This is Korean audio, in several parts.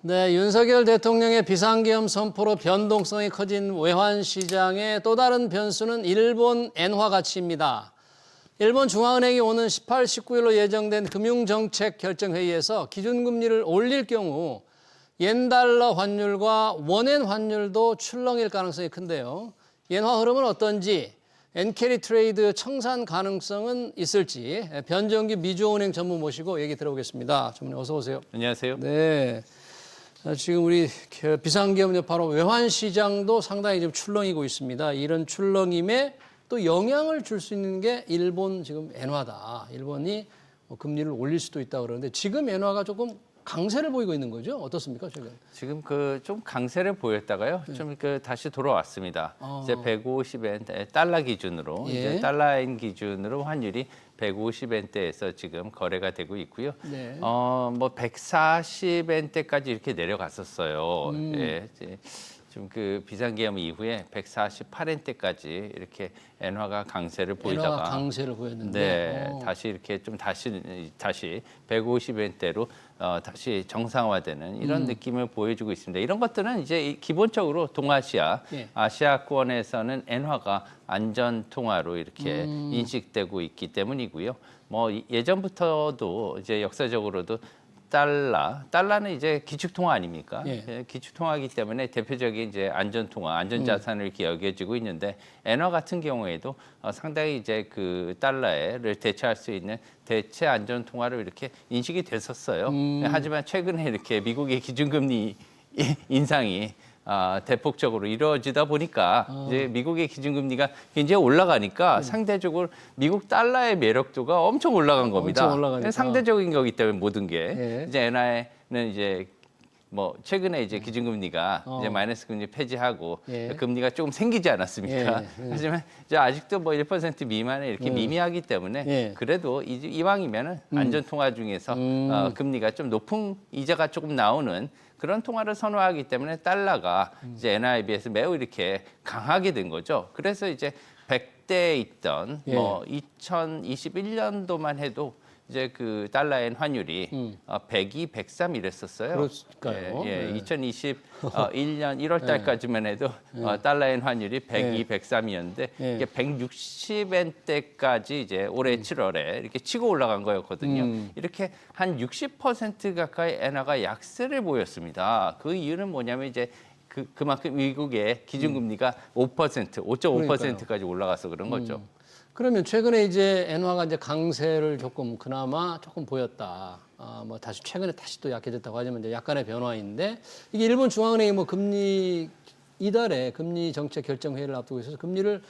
네, 윤석열 대통령의 비상계엄 선포로 변동성이 커진 외환시장의 또 다른 변수는 일본 엔화 가치입니다. 일본 중앙은행이 오는 18, 19일로 예정된 금융정책 결정회의에서 기준금리를 올릴 경우 엔달러 환율과 원엔 환율도 출렁일 가능성이 큰데요. 엔화 흐름은 어떤지, 엔캐리 트레이드 청산 가능성은 있을지 변정기 미주은행 전문 모시고 얘기 들어보겠습니다. 전문님 어서 오세요. 안녕하세요. 네. 지금 우리 비상계엄 여파로 외환시장도 상당히 지금 출렁이고 있습니다. 이런 출렁임에 또 영향을 줄 수 있는 게 일본 지금 엔화다. 일본이 금리를 올릴 수도 있다 그러는데 지금 엔화가 조금 강세를 보이고 있는 거죠? 어떻습니까, 최근? 지금 좀 강세를 보였다가요. 좀 다시 돌아왔습니다. 이제 150엔 달러 기준으로 예. 이제 달러엔 기준으로 환율이 150엔대에서 지금 거래가 되고 있고요. 네. 뭐 140엔대까지 이렇게 내려갔었어요. 예. 좀 비상계엄 이후에 148엔대까지 이렇게 엔화가 강세를 보이다가 엔화가 강세를 보였는데 네, 다시 이렇게 좀 다시 150엔대로 다시 정상화되는 이런 느낌을 보여주고 있습니다. 이런 것들은 이제 기본적으로 동아시아, 예. 아시아권에서는 엔화가 안전 통화로 이렇게 인식되고 있기 때문이고요. 뭐 예전부터도 이제 역사적으로도 달러는 이제 기축통화 아닙니까? 예. 기축통화이기 때문에 대표적인 이제 안전통화, 안전자산을 이렇게 여겨지고 있는데 엔화 같은 경우에도 상당히 이제 그 달러를 대체할 수 있는 대체 안전통화로 이렇게 인식이 됐었어요. 하지만 최근에 이렇게 미국의 기준금리 인상이 대폭적으로 이루어지다 보니까 이제 미국의 기준금리가 굉장히 올라가니까 상대적으로 미국 달러의 매력도가 엄청 올라간 겁니다. 엄청 올라가니까. 상대적인 거기 때문에 모든 게 예. 이제 엔화에는 이제 뭐 최근에 이제 기준금리가 이제 마이너스 금리 폐지하고 예. 금리가 조금 생기지 않았습니까? 예. 하지만 이제 아직도 뭐 1% 미만에 이렇게 미미하기 때문에 예. 그래도 이왕이면은 안전 통화 중에서 금리가 좀 높은 이자가 조금 나오는 그런 통화를 선호하기 때문에 달러가 이제 엔화에 비해서 매우 이렇게 강하게 된 거죠. 그래서 이제 100대에 있던 예. 뭐 2021년도만 해도 이제 그 달러엔 환율이 102, 103 이랬었어요. 그럴까요? 예, 네. 2021년 1월 달까지만 해도 달러엔 환율이 102, 103이었는데 예. 이게 160엔대까지 이제 올해 7월에 이렇게 치고 올라간 거였거든요. 이렇게 한 60% 가까이 엔화가 약세를 보였습니다. 그 이유는 뭐냐면 이제 그만큼 미국의 기준금리가 5.5%까지 올라가서 그런 거죠. 그러면 최근에 이제 엔화가 이제 강세를 그나마 조금 보였다. 뭐 다시 최근에 다시 또 약해졌다고 하지만 이제 약간의 변화인데 이게 일본 중앙은행이 뭐 이달에 금리 정책 결정 회의를 앞두고 있어서 금리를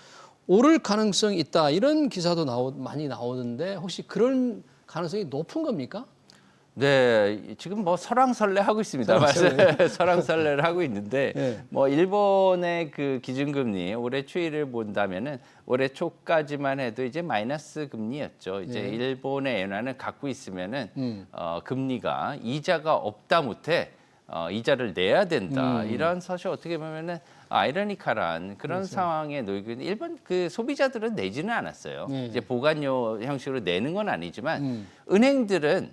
오를 가능성이 있다 이런 기사도 많이 나오던데 혹시 그런 가능성이 높은 겁니까? 네, 지금 뭐 설왕설래 하고 있습니다. 설왕설래를 하고 있는데, 네. 뭐 일본의 그 기준금리 올해 추이를 본다면은 올해 초까지만 해도 이제 마이너스 금리였죠. 이제 일본의 엔화는 갖고 있으면은 금리가 이자가 없다 못해 이자를 내야 된다. 이런 사실 어떻게 보면은 아이러니컬한 그런 상황에 놓이고 있는 일본 그 소비자들은 내지는 않았어요. 이제 보관료 형식으로 내는 건 아니지만 은행들은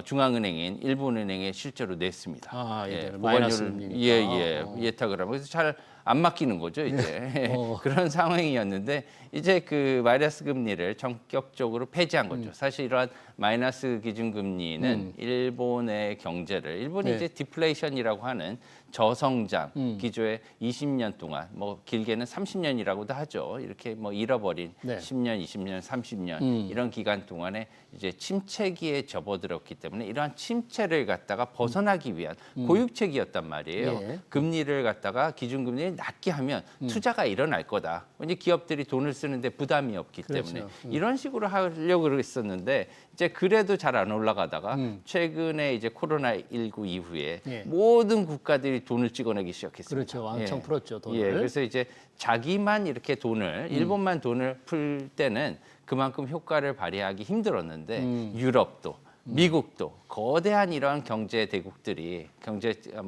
중앙은행인 일본은행에 실제로 냈습니다. 예전에 마이너스 금리니까. 예탁을 하면 그래서 잘 안 맡기는 거죠, 이제. 그런 상황이었는데 이제 그 마이너스 금리를 전격적으로 폐지한 거죠. 사실 이러한 마이너스 기준금리는 일본의 경제를 일본이 이제 디플레이션이라고 하는 저성장 기조의 20년 동안 뭐 길게는 30년이라고도 하죠. 이렇게 뭐 잃어버린 10년, 20년, 30년 이런 기간 동안에 이제 침체기에 접어들었기 때문에 이러한 침체를 갖다가 벗어나기 위한 고육책이었단 말이에요. 금리를 갖다가 기준금리를 낮게 하면 투자가 일어날 거다. 이제 기업들이 돈을 쓰는데 부담이 없기 때문에 이런 식으로 하려고 했었는데 이제 그래도 잘 안 올라가다가 최근에 이제 코로나19 이후에 모든 국가들이 돈을 찍어내기 시작했습니다. 그렇죠. 왕창 풀었죠, 돈을. 그래서 이제 자기만 이렇게 돈을 일본만 돈을 풀 때는 그만큼 효과를 발휘하기 힘들었는데 유럽도 미국도 거대한 이러한 경제 대국들이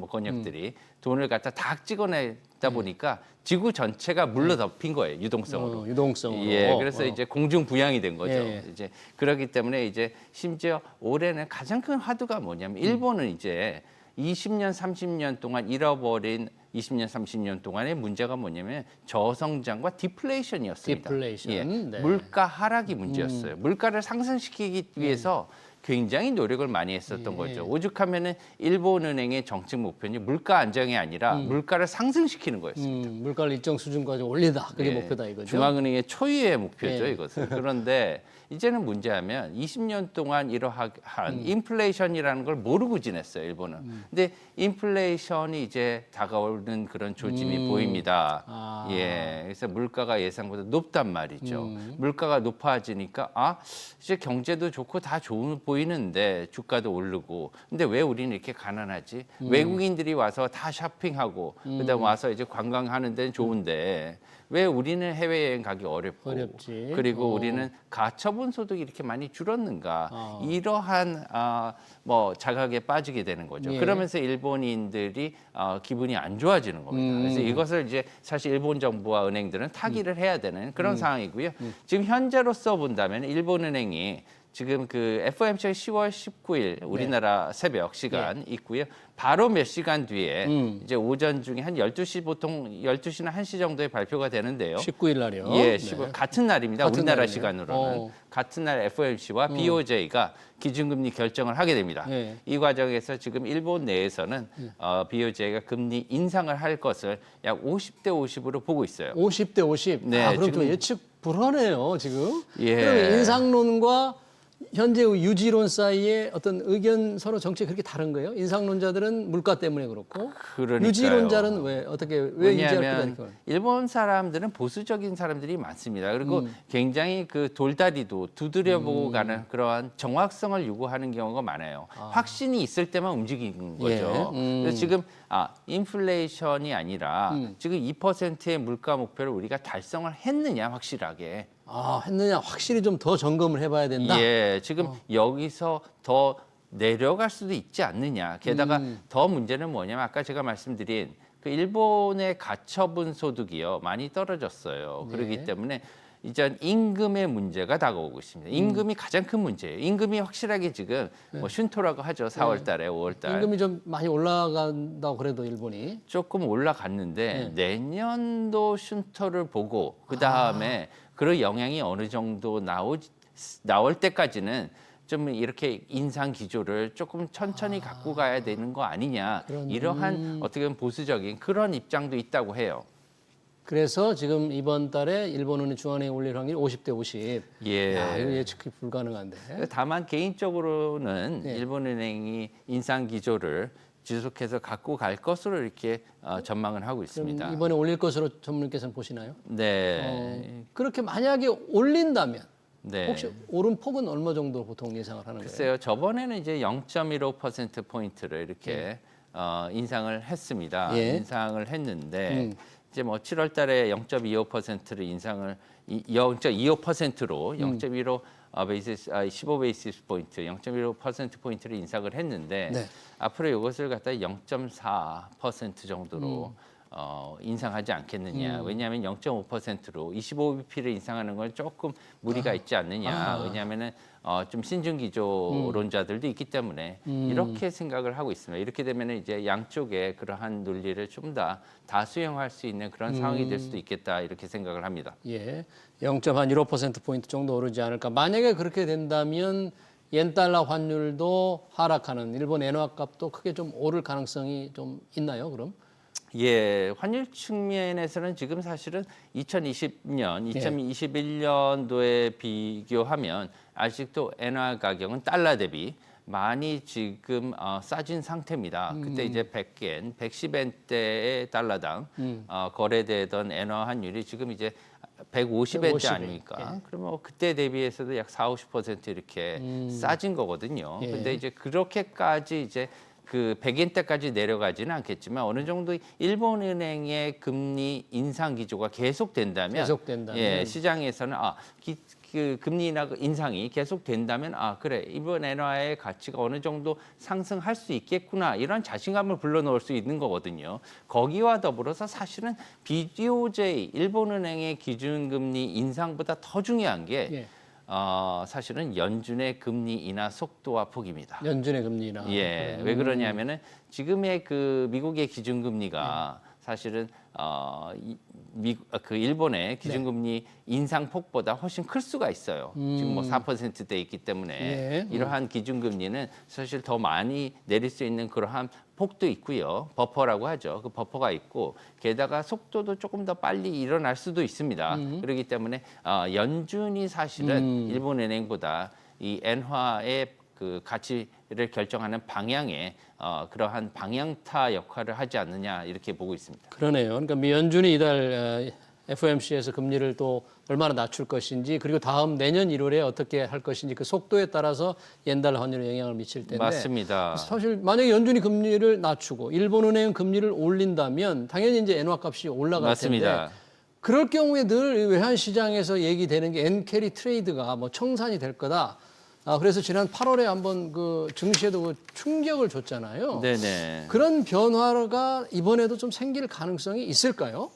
권역들이 돈을 갖다 다 찍어내다 보니까 지구 전체가 물로 덮인 거예요, 유동성으로. 유동성으로. 그래서 이제 공중 부양이 된 거죠. 예. 이제 그렇기 때문에 이제 심지어 올해는 가장 큰 화두가 뭐냐면 일본은 이제 20년, 30년 동안 잃어버린 20년, 30년 동안의 문제가 뭐냐면 저성장과 디플레이션이었습니다. 디플레이션. 예, 네. 물가 하락이 문제였어요. 물가를 상승시키기 위해서 굉장히 노력을 많이 했었던 거죠. 오죽하면은 일본은행의 정책 목표는 물가 안정이 아니라 물가를 상승시키는 거였습니다. 물가를 일정 수준까지 올리다. 그게 예, 목표다 이거죠. 중앙은행의 초유의 목표죠, 예. 이것은. 그런데 이제는 문제하면 20년 동안 이러한 인플레이션이라는 걸 모르고 지냈어요, 일본은. 근데 인플레이션이 이제 다가오는 그런 조짐이 보입니다. 아. 예, 그래서 물가가 예상보다 높단 말이죠. 물가가 높아지니까 이제 경제도 좋고 다 좋은 보이는데 주가도 오르고. 근데 왜 우리는 이렇게 가난하지? 외국인들이 와서 다 쇼핑하고 그다음 와서 이제 관광하는 데는 좋은데 왜 우리는 해외여행 가기 어렵지. 그리고 우리는 가처분 소득이 이렇게 많이 줄었는가 이러한 뭐 자각에 빠지게 되는 거죠. 예. 그러면서 일본인들이 기분이 안 좋아지는 겁니다. 그래서 이것을 이제 사실 일본 정부와 은행들은 타기를 해야 되는 그런 상황이고요. 지금 현재로서 본다면 일본은행이 지금 그 FOMC가 10월 19일 우리나라 새벽 시간 있고요. 바로 몇 시간 뒤에 이제 오전 중에 한 12시 보통 12시나 1시 정도에 발표가 되는데요. 19일 날이요. 예, 네. 같은 날입니다. 같은 우리나라 날이네요. 시간으로는. 같은 날 FOMC와 BOJ가 기준금리 결정을 하게 됩니다. 네. 이 과정에서 지금 일본 내에서는 BOJ가 금리 인상을 할 것을 약 50대 50으로 보고 있어요. 50대 50. 네, 그럼 좀 지금- 예측 불허네요, 지금. 예. 그럼 인상론과 현재 유지론 사이에 어떤 의견 서로 정책이 그렇게 다른 거예요? 인상론자들은 물가 때문에 그렇고 그러니까요. 유지론자는 왜 유지할 필요가 왜냐하면 있는 일본 사람들은 보수적인 사람들이 많습니다. 그리고 굉장히 그 돌다리도 두드려보고 가는 그러한 정확성을 요구하는 경우가 많아요. 확신이 있을 때만 움직이는 거죠. 예. 그래서 지금 인플레이션이 아니라 지금 2%의 물가 목표를 우리가 달성을 했느냐 확실하게. 했느냐 확실히 좀 더 점검을 해봐야 된다. 예, 지금 여기서 더 내려갈 수도 있지 않느냐. 게다가 더 문제는 뭐냐면 아까 제가 말씀드린 그 일본의 가처분 소득이요 많이 떨어졌어요. 네. 그렇기 때문에 이제 임금의 문제가 다가오고 있습니다. 임금이 가장 큰 문제예요. 임금이 확실하게 지금 뭐 슌토라고 하죠. 4월달에, 5월달. 임금이 좀 많이 올라간다고 그래도 일본이. 조금 올라갔는데 내년도 슌토를 보고 그 다음에 그 영향이 어느 정도 나올 때까지는 좀 이렇게 인상 기조를 조금 천천히 갖고 가야 되는 거 아니냐 이러한 어떻게 보면 보수적인 그런 입장도 있다고 해요. 그래서 지금 이번 달에 일본은행 중앙은행이 올릴 확률이 50대 50. 예. 야, 이거 예측이 불가능한데. 다만 개인적으로는 네. 일본은행이 인상 기조를 지속해서 갖고 갈 것으로 이렇게 전망을 하고 그럼 있습니다. 이번에 올릴 것으로 전문가께서는 보시나요? 네. 그렇게 만약에 올린다면 네. 혹시 오른 폭은 얼마 정도 보통 예상을 하는 거예요? 글쎄요. 저번에는 이제 0.15% 포인트를 이렇게 인상을 했습니다. 예. 인상을 했는데 이제 뭐 7월 달에 0.25%를 인상을 0.25%로 0.15 15베이시스 포인트, 0.15% 포인트를 인상을 했는데 네. 앞으로 이것을 갖다 0.4% 정도로 인상하지 않겠느냐. 왜냐하면 0.5%로 25bp를 인상하는 건 조금 무리가 있지 않느냐. 왜냐하면은 좀 신중 기조론자들도 있기 때문에 이렇게 생각을 하고 있습니다. 이렇게 되면은 이제 양쪽에 그러한 논리를 좀 다 수용할 수 있는 그런 상황이 될 수도 있겠다 이렇게 생각을 합니다. 예, 0.15% 포인트 정도 오르지 않을까. 만약에 그렇게 된다면 yen 달러 환율도 하락하는 일본 엔화 값도 크게 좀 오를 가능성이 좀 있나요? 그럼? 예, 환율 측면에서는 지금 사실은 2020년, 2021년도에 비교하면 아직도 엔화 가격은 달러 대비 많이 지금 싸진 상태입니다. 그때 이제 100엔, 110엔대의 달러당 거래되던 엔화 환율이 지금 이제 150엔대 150 아닙니까? 그러면 그때 대비해서도 약 40~50% 이렇게 싸진 거거든요. 예. 근데 이제 그렇게까지 이제 그 100엔대까지 내려가지는 않겠지만 어느 정도 일본은행의 금리 인상 기조가 계속된다면, 예, 시장에서는 그 금리 인상이 계속된다면 그래 이번 엔화의 가치가 어느 정도 상승할 수 있겠구나 이런 자신감을 불러넣을 수 있는 거거든요. 거기와 더불어서 사실은 BOJ 일본은행의 기준금리 인상보다 더 중요한 게 사실은 연준의 금리 인하 속도와 폭입니다. 연준의 금리 인하. 예, 왜 그러냐면은 지금의 그 미국의 기준금리가 사실은 그 일본의 기준금리 인상폭보다 훨씬 클 수가 있어요. 지금 뭐 4%대 있기 때문에 예. 이러한 기준금리는 사실 더 많이 내릴 수 있는 그러한 폭도 있고요. 버퍼라고 하죠. 그 버퍼가 있고 게다가 속도도 조금 더 빨리 일어날 수도 있습니다. 그렇기 때문에 연준이 사실은 일본은행보다 이 엔화의 그 가치를 결정하는 방향에 그러한 방향타 역할을 하지 않느냐 이렇게 보고 있습니다. 그러네요. 그러니까 미 연준이 이달 FOMC에서 금리를 또 얼마나 낮출 것인지 그리고 다음 내년 1월에 어떻게 할 것인지 그 속도에 따라서 옌달러 환율에 영향을 미칠 텐데 맞습니다. 사실 만약에 연준이 금리를 낮추고 일본은행은 금리를 올린다면 당연히 이제 엔화 값이 올라갈 맞습니다. 텐데 그럴 경우에 늘 외환 시장에서 얘기되는 게 엔캐리 트레이드가 뭐 청산이 될 거다. 그래서 지난 8월에 한번 그 증시에도 그 충격을 줬잖아요. 네네. 그런 변화가 이번에도 좀 생길 가능성이 있을까요?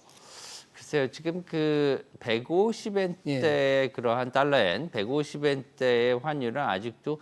글쎄요, 지금 그 150엔대 그러한 달러엔 150엔대의 환율은 아직도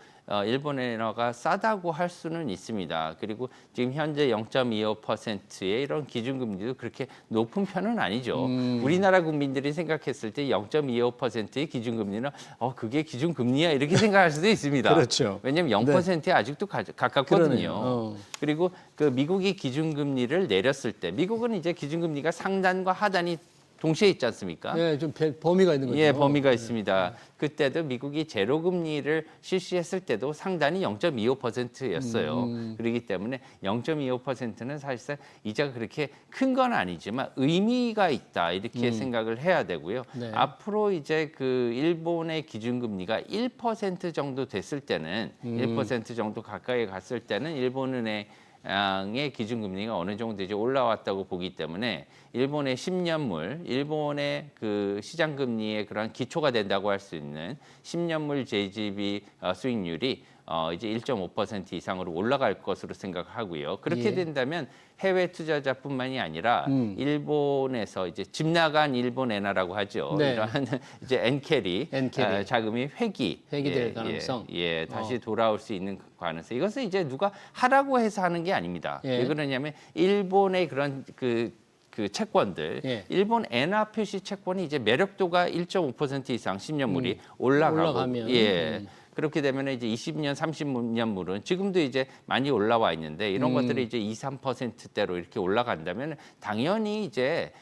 일본 엔화가 싸다고 할 수는 있습니다. 그리고 지금 현재 0.25%의 이런 기준금리도 그렇게 높은 편은 아니죠. 우리나라 국민들이 생각했을 때 0.25%의 기준금리는 그게 기준금리야 이렇게 생각할 수도 있습니다. 그렇죠. 왜냐하면 0%에 아직도 가깝거든요. 그러네요. 그리고 그 미국이 기준금리를 내렸을 때 미국은 이제 기준금리가 상단과 하단이 동시에 있지 않습니까? 네, 좀 범위가 있는 거죠. 예, 범위가 있습니다. 그때도 미국이 제로금리를 실시했을 때도 상단이 0.25%였어요. 그렇기 때문에 0.25%는 사실상 이자가 그렇게 큰 건 아니지만 의미가 있다 이렇게 생각을 해야 되고요. 네. 앞으로 이제 그 일본의 기준금리가 1% 정도 됐을 때는 1% 정도 가까이 갔을 때는 일본은행의 기준금리가 어느 정도 이제 올라왔다고 보기 때문에 일본의 10년물, 일본의 그 시장금리의 그런 기초가 된다고 할 수 있는 10년물 JGB 수익률이 이제 1.5% 이상으로 올라갈 것으로 생각하고요. 그렇게 예. 된다면 해외 투자자뿐만이 아니라 일본에서 이제 집 나간 일본 엔화라고 하죠. 네. 이러한 이제 엔캐리 자금이 회귀될 가능성. 다시 돌아올 수 있는 가능성. 이것은 이제 누가 하라고 해서 하는 게 아닙니다. 예. 왜 그러냐면 일본의 그런 그 채권들, 예. 일본 엔화 표시 채권이 이제 매력도가 1.5% 이상 10년물이 올라가고, 올라가면. 예. 그렇게 되면 이제 20년, 30년물은 지금도 이제 많이 올라와 있는데 이런 것들이 이제 2, 3%대로 이렇게 올라간다면 당연히 이제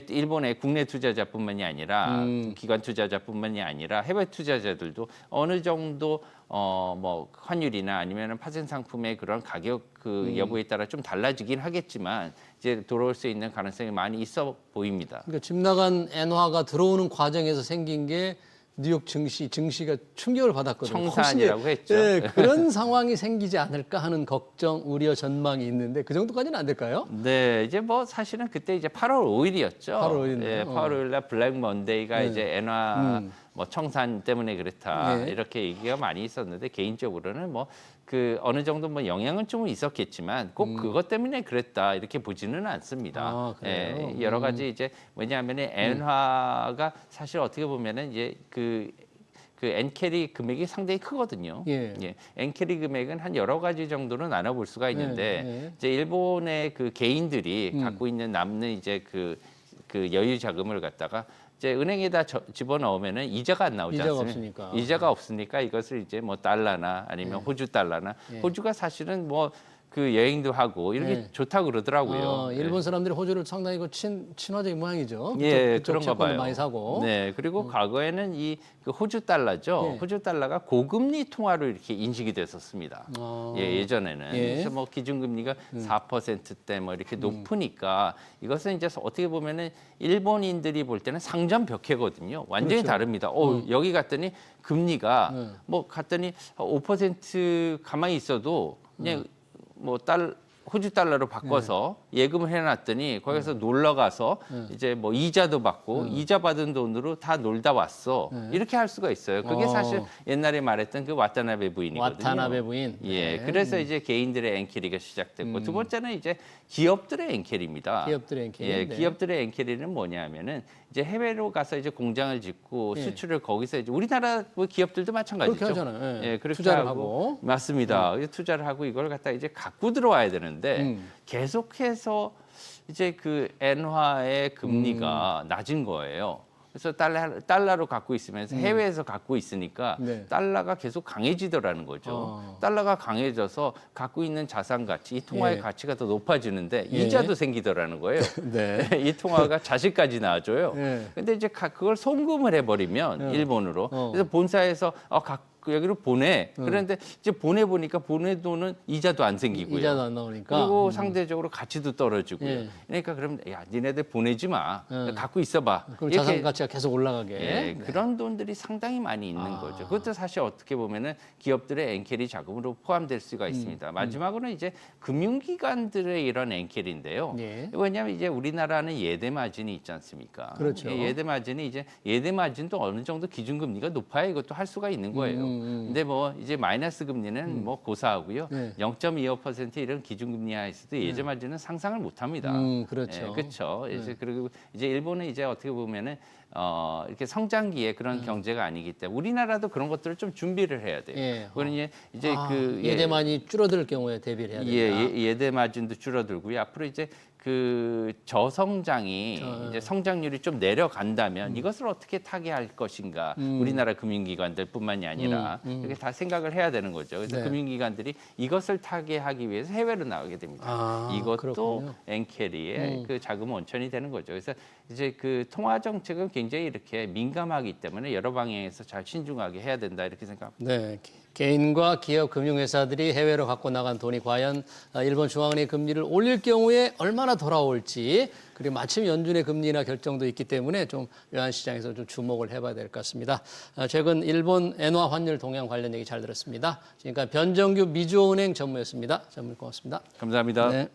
일본의 국내 투자자뿐만이 아니라 기관 투자자뿐만이 아니라 해외 투자자들도 어느 정도 뭐 환율이나 아니면 파생 상품의 그런 가격 그 여부에 따라 좀 달라지긴 하겠지만 이제 들어올 수 있는 가능성이 많이 있어 보입니다. 그러니까 집 나간 엔화가 들어오는 과정에서 생긴 게 뉴욕 증시가 충격을 받았거든요. 청산이라고 했죠. 네, 그런 상황이 생기지 않을까 하는 걱정, 우려, 전망이 있는데 그 정도까지는 안 될까요? 네, 이제 뭐 사실은 그때 이제 8월 5일이었죠. 8월 5일 이네요. 예, 8월 5일날 블랙 먼데이가 이제 엔화 뭐 청산 때문에 그렇다 네. 이렇게 얘기가 많이 있었는데 개인적으로는 뭐 그 어느 정도 뭐 영향은 좀 있었겠지만 꼭 그것 때문에 그랬다 이렇게 보지는 않습니다. 아, 그래요? 예, 여러 가지 이제 왜냐하면 엔화가 사실 어떻게 보면은 이제 그 엔캐리 금액이 상당히 크거든요. 예. 엔캐리 금액은 한 여러 가지 정도로 나눠볼 수가 있는데 예. 이제 일본의 그 개인들이 갖고 있는 남는 이제 그 여유 자금을 갖다가 이제 은행에다 집어넣으면은 이자가 안 나오지 이자가 않습니까? 없으니까. 이자가 없으니까 이것을 이제 뭐 달러나 아니면 호주 달러나 호주가 사실은 뭐 그 여행도 하고 이렇게 좋다고 그러더라고요. 일본 사람들이 호주를 상당히 그 친화적인 모양이죠. 예, 그쪽 그런가 채권을 봐요. 많이 사고. 네, 그리고 과거에는 이 그 호주 달러죠. 예. 호주 달러가 고금리 통화로 이렇게 인식이 됐었습니다. 예전에는. 예. 그래서 뭐 기준금리가 4%대 뭐 이렇게 높으니까 이것은 이제 어떻게 보면은 일본인들이 볼 때는 상전벽해거든요. 완전히 그렇죠. 다릅니다. 여기 갔더니 금리가 뭐 갔더니 5% 가만히 있어도 그냥 뭐 호주 달러로 바꿔서 예금을 해놨더니 거기서 놀러 가서 이제 뭐 이자도 받고 이자 받은 돈으로 다 놀다 왔어. 이렇게 할 수가 있어요. 그게 사실 옛날에 말했던 그 와타나베 부인이거든요. 와타나베 부인. 예, 네. 그래서 이제 개인들의 엔캐리가 시작됐고 두 번째는 이제 기업들의 엔캐리입니다. 기업들의 엔캐리. 예, 네. 기업들의 엔캐리는 뭐냐면은 이제 해외로 가서 이제 공장을 짓고 수출을 거기서 이제 우리나라 뭐 기업들도 마찬가지죠. 그렇게 하잖아요. 예, 그렇게 투자를 하고. 맞습니다. 투자를 하고 이걸 갖다 이제 갖고 들어와야 되는데 계속해서 이제 그 엔화의 금리가 낮은 거예요. 그래서 달러로 갖고 있으면서 해외에서 갖고 있으니까 네. 달러가 계속 강해지더라는 거죠. 달러가 강해져서 갖고 있는 자산 가치, 이 통화의 예. 가치가 더 높아지는데 예. 이자도 생기더라는 거예요. 네. 이 통화가 자식까지 낳아줘요. 예. 근데 이제 그걸 송금을 해버리면 일본으로 그래서 본사에서 여기로 보내. 그런데 이제 보내보니까 보내도는 이자도 안 생기고요. 이자도 안 나오니까. 그리고 상대적으로 가치도 떨어지고요. 예. 그러니까 그럼 야 니네들 보내지 마. 갖고 있어봐. 그럼 이렇게 자산 가치가 계속 올라가게. 예, 그런 돈들이 상당히 많이 있는 거죠. 그것도 사실 어떻게 보면은 기업들의 엔캐리 자금으로 포함될 수가 있습니다. 마지막으로는 이제 금융기관들의 이런 엔캐리인데요. 예. 왜냐하면 이제 우리나라는 예대 마진이 있지 않습니까? 그렇죠. 예대 마진이 이제 예대 마진도 어느 정도 기준금리가 높아야 이것도 할 수가 있는 거예요. 근데 뭐 이제 마이너스 금리는 뭐 고사하고요. 네. 0.25% 이런 기준금리 하에서도 예대 마진은 상상을 못 합니다. 그렇죠. 예, 그렇죠. 이제 그리고 이제 일본은 이제 어떻게 보면은 이렇게 성장기에 그런 경제가 아니기 때문에 우리나라도 그런 것들을 좀 준비를 해야 돼요. 예. 그러니 이제 예대만이 줄어들 경우에 대비를 해야 된다. 예대 마진도 줄어들고요. 앞으로 이제 그 저성장이 이제 성장률이 좀 내려간다면 이것을 어떻게 타개할 것인가 우리나라 금융기관들뿐만이 아니라 이렇게 다 생각을 해야 되는 거죠. 그래서 네. 금융기관들이 이것을 타개하기 위해서 해외로 나가게 됩니다. 이것도 그렇군요. 엔캐리의 그 자금 원천이 되는 거죠. 그래서 이제 그 통화 정책은 굉장히 이렇게 민감하기 때문에 여러 방향에서 잘 신중하게 해야 된다 이렇게 생각합니다. 네, 개인과 기업 금융회사들이 해외로 갖고 나간 돈이 과연 일본 중앙은행의 금리를 올릴 경우에 얼마나 돌아올지, 그리고 마침 연준의 금리나 결정도 있기 때문에 좀 외환시장에서 좀 주목을 해봐야 될 것 같습니다. 최근 일본 엔화 환율 동향 관련 얘기 잘 들었습니다. 지금까지 변정규 미주은행 전무였습니다. 전무 고맙습니다. 감사합니다. 네.